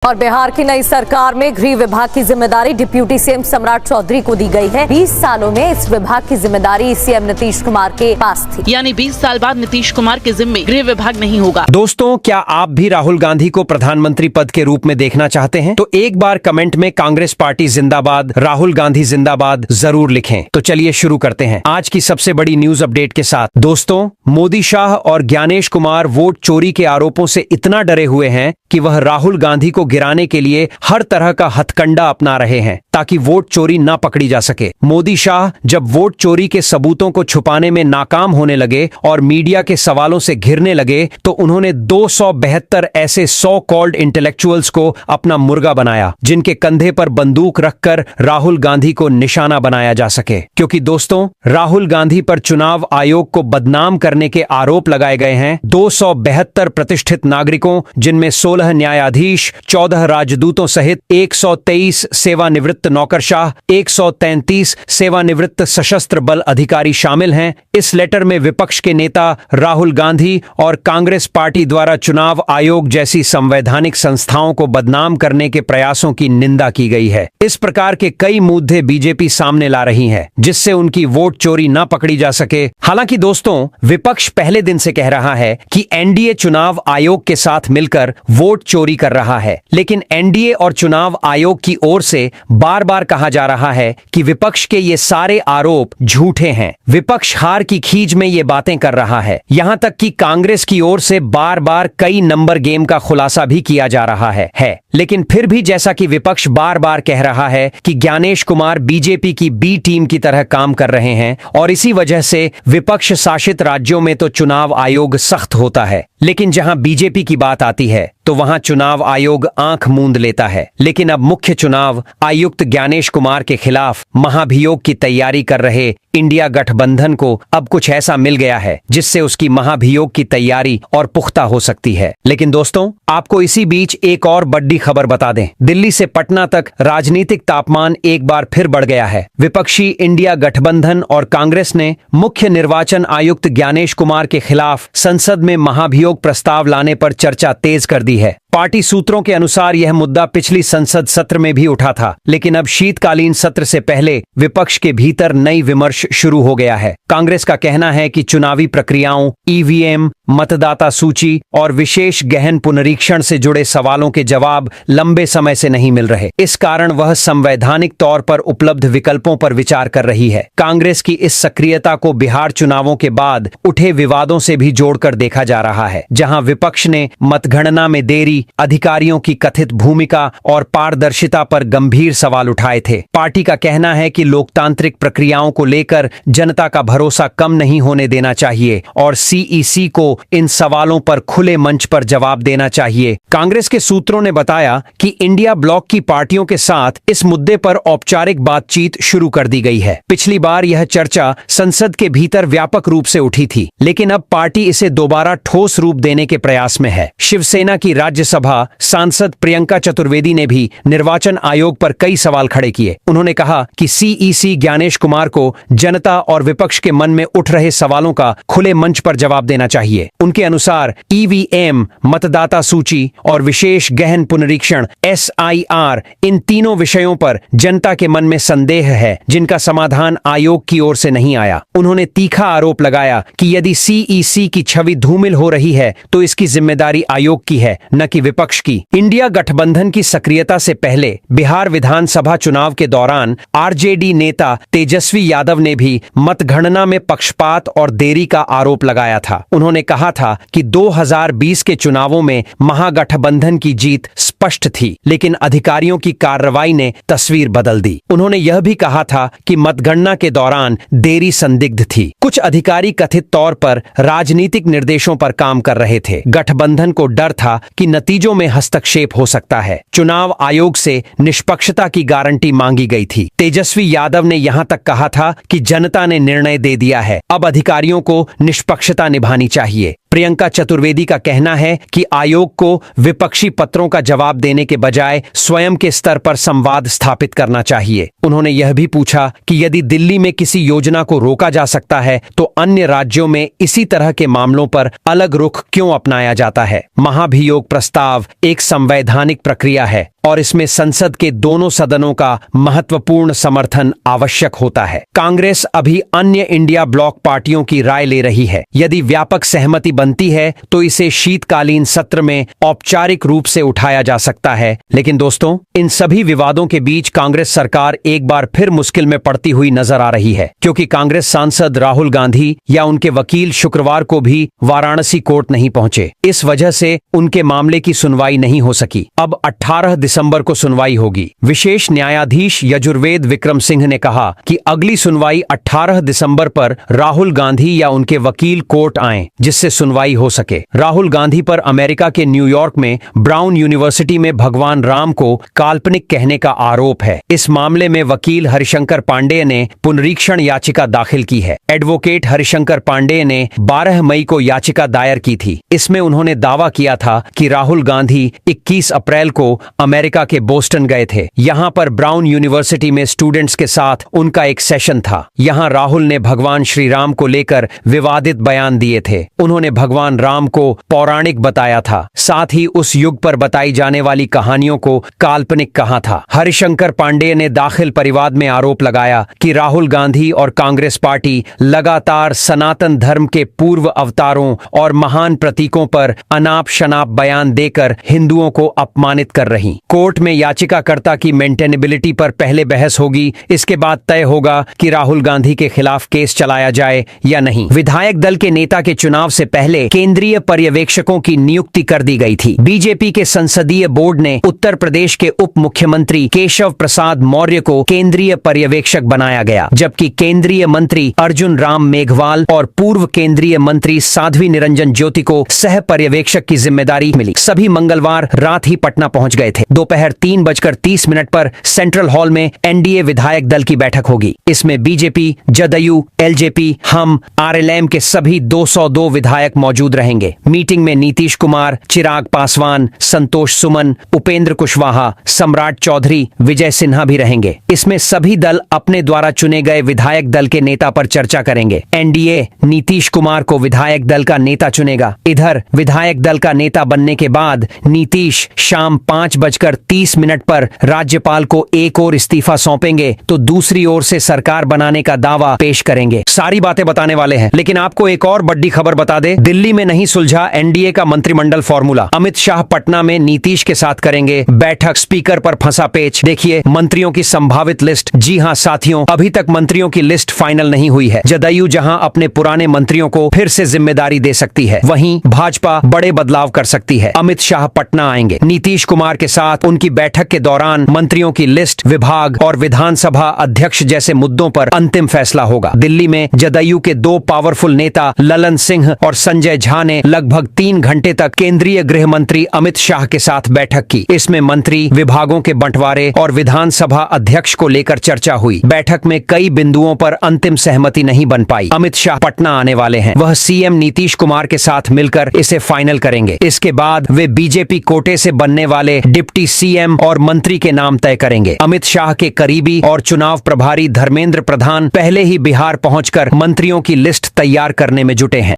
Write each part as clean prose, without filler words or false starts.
और बिहार की नई सरकार में गृह विभाग की जिम्मेदारी डिप्यूटी सीएम सम्राट चौधरी को दी गई है। 20 सालों में इस विभाग की जिम्मेदारी सीएम नीतीश कुमार के पास थी, यानी 20 साल बाद नीतीश कुमार के जिम्मे गृह विभाग नहीं होगा। दोस्तों, क्या आप भी राहुल गांधी को प्रधानमंत्री पद के रूप में देखना चाहते हैं? तो एक बार कमेंट में कांग्रेस पार्टी जिंदाबाद, राहुल गांधी जिंदाबाद जरूर लिखें। तो चलिए शुरू करते हैं आज की सबसे बड़ी न्यूज अपडेट के साथ। दोस्तों, मोदी शाह और ज्ञानेश कुमार वोट चोरी के आरोपों से इतना डरे हुए हैं कि वह राहुल गांधी को गिराने के लिए हर तरह का हथकंडा अपना रहे हैं ताकि वोट चोरी ना पकड़ी जा सके। मोदी शाह जब वोट चोरी के सबूतों को छुपाने में नाकाम होने लगे और मीडिया के सवालों से घिरने लगे तो उन्होंने 272 ऐसे सो कॉल्ड इंटेलेक्चुअल्स को अपना मुर्गा बनाया जिनके कंधे पर बंदूक रखकर राहुल गांधी को निशाना बनाया जा सके। क्योंकि दोस्तों, राहुल गांधी पर चुनाव आयोग को बदनाम करने के आरोप लगाए गए हैं 272 प्रतिष्ठित नागरिकों, जिनमें 16 न्यायाधीश, 14 राजदूतों सहित 123 सेवानिवृत्त नौकरशाह, 133 सेवानिवृत्त सशस्त्र बल अधिकारी शामिल हैं। इस लेटर में विपक्ष के नेता राहुल गांधी और कांग्रेस पार्टी द्वारा चुनाव आयोग जैसी संवैधानिक संस्थाओं को बदनाम करने के प्रयासों की निंदा की गई है। इस प्रकार के कई मुद्दे बीजेपी सामने ला रही है जिससे उनकी वोट चोरी न पकड़ी जा सके। हालांकि दोस्तों, विपक्ष पहले दिन से कह रहा है कि एनडीए चुनाव आयोग के साथ मिलकर वोट चोरी कर रहा है, लेकिन एनडीए और चुनाव आयोग की ओर से बार बार कहा जा रहा है कि विपक्ष के ये सारे आरोप झूठे हैं। विपक्ष हार की खींच में ये बातें कर रहा है। यहां तक कि कांग्रेस की ओर से बार बार कई नंबर गेम का खुलासा भी किया जा रहा है। लेकिन फिर भी जैसा कि विपक्ष बार बार कह रहा है कि ज्ञानेश कुमार बीजेपी की बी टीम की तरह काम कर रहे हैं और इसी वजह से विपक्ष शासित राज्यों में तो चुनाव आयोग सख्त होता है, लेकिन जहां बीजेपी की बात आती है तो वहां चुनाव आयोग आंख मूंद लेता है। लेकिन अब मुख्य चुनाव आयुक्त ज्ञानेश कुमार के खिलाफ महाभियोग की तैयारी कर रहे इंडिया गठबंधन को अब कुछ ऐसा मिल गया है जिससे उसकी महाभियोग की तैयारी और पुख्ता हो सकती है। लेकिन दोस्तों, आपको इसी बीच एक और बड़ी खबर बता दें। दिल्ली से पटना तक राजनीतिक तापमान एक बार फिर बढ़ गया है। विपक्षी इंडिया गठबंधन और कांग्रेस ने मुख्य निर्वाचन आयुक्त ज्ञानेश कुमार के खिलाफ संसद में महाभियोग प्रस्ताव लाने पर चर्चा तेज कर दी है। पार्टी सूत्रों के अनुसार यह मुद्दा पिछली संसद सत्र में भी उठा था, लेकिन अब शीतकालीन सत्र से पहले विपक्ष के भीतर नई विमर्श शुरू हो गया है। कांग्रेस का कहना है कि चुनावी प्रक्रियाओं, ईवीएम, मतदाता सूची और विशेष गहन पुनरीक्षण से जुड़े सवालों के जवाब लंबे समय से नहीं मिल रहे। इस कारण वह संवैधानिक तौर पर उपलब्ध विकल्पों पर विचार कर रही है। कांग्रेस की इस सक्रियता को बिहार चुनावों के बाद उठे विवादों से भी जोड़कर देखा जा रहा है, जहां विपक्ष ने मतगणना में देरी, अधिकारियों की कथित भूमिका और पारदर्शिता पर गंभीर सवाल उठाए थे। पार्टी का कहना है कि लोकतांत्रिक प्रक्रियाओं को लेकर जनता का भरोसा कम नहीं होने देना चाहिए और सीईसी को इन सवालों पर खुले मंच पर जवाब देना चाहिए। कांग्रेस के सूत्रों ने बताया कि इंडिया ब्लॉक की पार्टियों के साथ इस मुद्दे पर औपचारिक बातचीत शुरू कर दी गई है। पिछली बार यह चर्चा संसद के भीतर व्यापक रूप से उठी थी, लेकिन अब पार्टी इसे दोबारा ठोस रूप देने के प्रयास में है। शिवसेना की राज्यसभा सांसद प्रियंका चतुर्वेदी ने भी निर्वाचन आयोग पर कई सवाल खड़े किए। उन्होंने कहा कि सीईसी ज्ञानेश कुमार को जनता और विपक्ष के मन में उठ रहे सवालों का खुले मंच पर जवाब देना चाहिए। उनके अनुसार ईवीएम, मतदाता सूची और विशेष गहन पुनरीक्षण SIR, इन तीनों विषयों पर जनता के मन में संदेह है जिनका समाधान आयोग की ओर से नहीं आया। उन्होंने तीखा आरोप लगाया कि यदि सीईसी की छवि धूमिल हो रही है तो इसकी जिम्मेदारी आयोग की है, न कि विपक्ष की। इंडिया गठबंधन की सक्रियता से पहले बिहार विधानसभा चुनाव के दौरान आरजेडी नेता तेजस्वी यादव ने भी मतगणना में पक्षपात और देरी का आरोप लगाया था। उन्होंने कहा था कि 2020 के चुनावों में महागठबंधन की जीत स्पष्ट थी, लेकिन अधिकारियों की कार्रवाई ने तस्वीर बदल दी। उन्होंने यह भी कहा था कि मतगणना के दौरान देरी संदिग्ध थी। कुछ अधिकारी कथित तौर पर राजनीतिक निर्देशों पर काम कर रहे थे। गठबंधन को डर था कि नतीजों में हस्तक्षेप हो सकता है। चुनाव आयोग से निष्पक्षता की गारंटी मांगी गई थी। तेजस्वी यादव ने यहां तक कहा था कि जनता ने निर्णय दे दिया है, अब अधिकारियों को निष्पक्षता निभानी चाहिए। प्रियंका चतुर्वेदी का कहना है कि आयोग को विपक्षी पत्रों का जवाब देने के बजाय स्वयं के स्तर पर संवाद स्थापित करना चाहिए। उन्होंने यह भी पूछा कि यदि दिल्ली में किसी योजना को रोका जा सकता है तो अन्य राज्यों में इसी तरह के मामलों पर अलग रुख क्यों अपनाया जाता है। महाभियोग प्रस्ताव एक संवैधानिक प्रक्रिया है और इसमें संसद के दोनों सदनों का महत्वपूर्ण समर्थन आवश्यक होता है। कांग्रेस अभी अन्य इंडिया ब्लॉक पार्टियों की राय ले रही है। यदि व्यापक सहमति बनती है तो इसे शीतकालीन सत्र में औपचारिक रूप से उठाया जा सकता है। लेकिन दोस्तों, इन सभी विवादों के बीच कांग्रेस सरकार एक बार फिर मुश्किल में पड़ती हुई नजर आ रही है, क्योंकि कांग्रेस सांसद राहुल गांधी या उनके वकील शुक्रवार को भी वाराणसी कोर्ट नहीं पहुंचे। इस वजह से उनके मामले की सुनवाई नहीं हो सकी। अब 18 दिसंबर को सुनवाई होगी। विशेष न्यायाधीश यजुर्वेद विक्रम सिंह ने कहा कि अगली सुनवाई 18 दिसंबर पर राहुल गांधी या उनके वकील कोर्ट आएं, जिससे सुनवाई हो सके। राहुल गांधी पर अमेरिका के न्यूयॉर्क में ब्राउन यूनिवर्सिटी में भगवान राम को काल्पनिक कहने का आरोप है। इस मामले में वकील हरिशंकर पांडेय ने पुनरीक्षण याचिका दाखिल की है। एडवोकेट हरिशंकर पांडेय ने 12 मई को याचिका दायर की थी। इसमें उन्होंने दावा किया था कि राहुल गांधी 21 अप्रैल को अमेरिका के बोस्टन गए थे। यहाँ पर ब्राउन यूनिवर्सिटी में स्टूडेंट्स के साथ उनका एक सेशन था। यहाँ राहुल ने भगवान श्री राम को लेकर विवादित बयान दिए थे। उन्होंने भगवान राम को पौराणिक बताया था, साथ ही उस युग पर बताई जाने वाली कहानियों को काल्पनिक कहा था। हरिशंकर पांडेय ने दाखिल परिवाद में आरोप लगाया कि राहुल गांधी और कांग्रेस पार्टी लगातार सनातन धर्म के पूर्व अवतारों और महान प्रतीकों पर अनाप शनाप बयान देकर हिंदुओं को अपमानित कर रही। कोर्ट में याचिकाकर्ता की मेंटेनेबिलिटी पर पहले बहस होगी, इसके बाद तय होगा कि राहुल गांधी के खिलाफ केस चलाया जाए या नहीं। विधायक दल के नेता के चुनाव से पहले केंद्रीय पर्यवेक्षकों की नियुक्ति कर दी गई थी। बीजेपी के संसदीय बोर्ड ने उत्तर प्रदेश के उप मुख्यमंत्री केशव प्रसाद मौर्य को केंद्रीय पर्यवेक्षक बनाया गया, जबकि केंद्रीय मंत्री अर्जुन राम मेघवाल और पूर्व केंद्रीय मंत्री साध्वी निरंजन ज्योति को सह पर्यवेक्षक की जिम्मेदारी मिली। सभी मंगलवार रात ही पटना पहुंच गए थे। दोपहर 3:30 पर सेंट्रल हॉल में एनडीए विधायक दल की बैठक होगी। इसमें बीजेपी, जदयू, एलजेपी, हम, आरएलएम के सभी 202 विधायक मौजूद रहेंगे। मीटिंग में नीतीश कुमार, चिराग पासवान, संतोष सुमन, उपेंद्र कुशवाहा, सम्राट चौधरी, विजय सिन्हा भी रहेंगे। इसमें सभी दल अपने द्वारा चुने गए विधायक दल के नेता पर चर्चा करेंगे। एनडीए नीतीश कुमार को विधायक दल का नेता चुनेगा। इधर विधायक दल का नेता बनने के बाद नीतीश शाम 5:30 पर राज्यपाल को एक और इस्तीफा सौंपेंगे तो दूसरी ओर से सरकार बनाने का दावा पेश करेंगे। सारी बातें बताने वाले हैं, लेकिन आपको एक और बड़ी खबर बता दे। दिल्ली में नहीं सुलझा एनडीए का मंत्रिमंडल फॉर्मूला। अमित शाह पटना में नीतीश के साथ करेंगे बैठक। स्पीकर पर फंसा पेच। देखिए मंत्रियों की संभावित लिस्ट। जी हां साथियों, अभी तक मंत्रियों की लिस्ट फाइनल नहीं हुई है। जदयू जहां अपने पुराने मंत्रियों को फिर से जिम्मेदारी दे सकती है, वहीं भाजपा बड़े बदलाव कर सकती है। अमित शाह पटना आएंगे। नीतीश कुमार के साथ उनकी बैठक के दौरान मंत्रियों की लिस्ट, विभाग और विधानसभा अध्यक्ष जैसे मुद्दों पर अंतिम फैसला होगा। दिल्ली में जदयू के 2 पावरफुल नेता ललन सिंह और संजय झा ने लगभग 3 घंटे तक केंद्रीय गृह मंत्री अमित शाह के साथ बैठक की। इसमें मंत्री, विभागों के बंटवारे और विधानसभा अध्यक्ष को लेकर चर्चा हुई। बैठक में कई बिंदुओं पर अंतिम सहमति नहीं बन पाई। अमित शाह पटना आने वाले हैं। वह सीएम नीतीश कुमार के साथ मिलकर इसे फाइनल करेंगे। इसके बाद वे बीजेपी कोटे से बनने वाले डिप्टी सीएम और मंत्री के नाम तय करेंगे। अमित शाह के करीबी और चुनाव प्रभारी धर्मेंद्र प्रधान पहले ही बिहार पहुंचकर मंत्रियों की लिस्ट तैयार करने में जुटे हैं।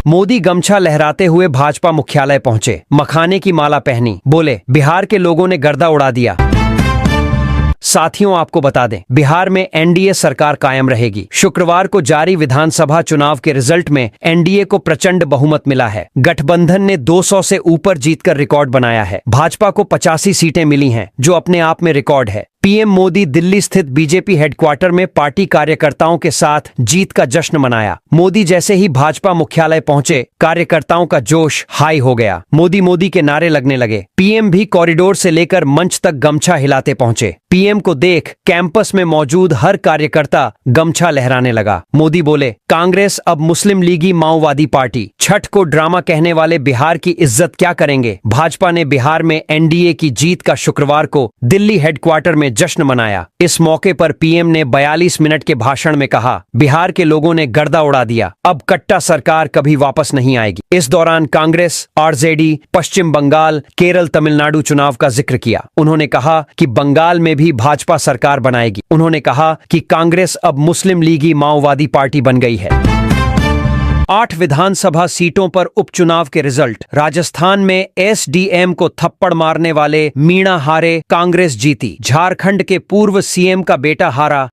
मोदी गमछा लहराते हुए भाजपा मुख्यालय पहुंचे, मखाने की माला पहनी, बोले बिहार के लोगों ने गर्दा उड़ा दिया। साथियों आपको बता दें, बिहार में एनडीए सरकार कायम रहेगी। शुक्रवार को जारी विधानसभा चुनाव के रिजल्ट में एनडीए को प्रचंड बहुमत मिला है। गठबंधन ने 200 से ऊपर जीतकर रिकॉर्ड बनाया है। भाजपा को 85 सीटें मिली हैं, जो अपने आप में रिकॉर्ड है। पीएम मोदी दिल्ली स्थित बीजेपी हेडक्वार्टर में पार्टी कार्यकर्ताओं के साथ जीत का जश्न मनाया। मोदी जैसे ही भाजपा मुख्यालय पहुंचे, कार्यकर्ताओं का जोश हाई हो गया। मोदी मोदी के नारे लगने लगे। पीएम भी कॉरिडोर से लेकर मंच तक गमछा हिलाते पहुंचे। पीएम को देख कैंपस में मौजूद हर कार्यकर्ता गमछा लहराने लगा। मोदी बोले, कांग्रेस अब मुस्लिम लीगी माओवादी पार्टी, छठ को ड्रामा कहने वाले बिहार की इज्जत क्या करेंगे। भाजपा ने बिहार में एनडीए की जीत का शुक्रवार को दिल्ली हेडक्वार्टर में में जश्न मनाया। इस मौके पर पीएम ने 42 मिनट के भाषण में कहा, बिहार के लोगों ने गर्दा उड़ा दिया, अब कट्टा सरकार कभी वापस नहीं आएगी। इस दौरान कांग्रेस, आरजेडी, पश्चिम बंगाल, केरल, तमिलनाडु चुनाव का जिक्र किया। उन्होंने कहा कि बंगाल में भी भाजपा सरकार बनाएगी। उन्होंने कहा कि कांग्रेस अब मुस्लिम लीगी माओवादी पार्टी बन गई है। 8 विधानसभा सीटों पर उपचुनाव के रिजल्ट। राजस्थान में एसडीएम को थप्पड़ मारने वाले मीणा हारे, कांग्रेस जीती। झारखंड के पूर्व सीएम का बेटा हारा,